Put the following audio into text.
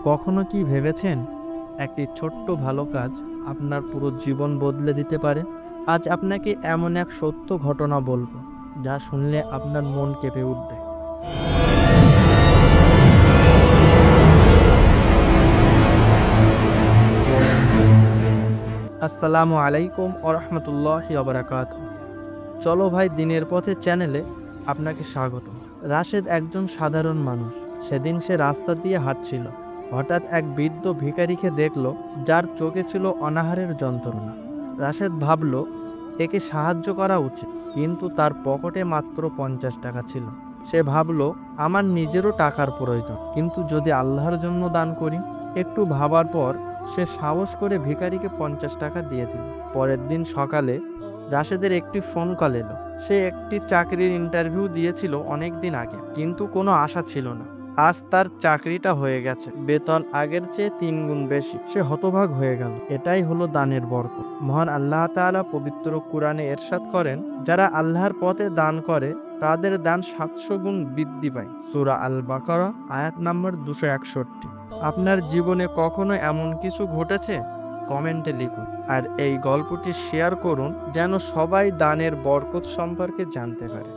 কখনো কি ভেবেছেন একটি ছোট্ট ভালো কাজ আপনার পুরো জীবন বদলে দিতে পারে? আজ আপনাকে এমন এক সত্য ঘটনা বলবো যা শুনলে আপনার মন কেঁপে উঠবে। আসসালামু আলাইকুম ওরহমতুল্লাহি ওবারাকাতুহু। চলো ভাই দিনের পথে চ্যানেলে আপনাকে স্বাগত। রাশেদ একজন সাধারণ মানুষ। সেদিন সে রাস্তা দিয়ে হাঁটছিল। হঠাৎ এক বৃদ্ধ ভিখারিকে দেখল, যার চোখে ছিল অনাহারের যন্ত্রণা। রাশেদ ভাবল একে সাহায্য করা উচিত, কিন্তু তার পকেটে মাত্র 50 টাকা ছিল। সে ভাবল আমার নিজেরও টাকার প্রয়োজন, কিন্তু যদি আল্লাহর জন্য দান করি। একটু ভাবার পর সে সাহস করে ভিখারিকে 50 টাকা দিয়ে দিল। পরের দিন সকালে রাশেদের একটি ফোন কল এলো। সে একটি চাকরির ইন্টারভিউ দিয়েছিল অনেক দিন আগে, কিন্তু কোনো আশা ছিল না। আজ তার চাকরিটা হয়ে গেছে, বেতন আগের চেয়ে 3 গুণ বেশি। সে হতভাগ হয়ে গেল। এটাই হলো দানের বরকত। মহান আল্লাহ তাআলা পবিত্র কুরআনে ইরশাদ করেন, যারা আল্লাহর পথে দান করে তাদের দান 700 গুণ বৃদ্ধি পায়। সূরা আল বাকারা আয়াত নম্বর 261। আপনার জীবনে কখনো এমন কিছু ঘটেছে? কমেন্টে লিখুন। আর এই গল্পটি শেয়ার করুন, যেন সবাই দানের বরকত সম্পর্কে জানতে পারে।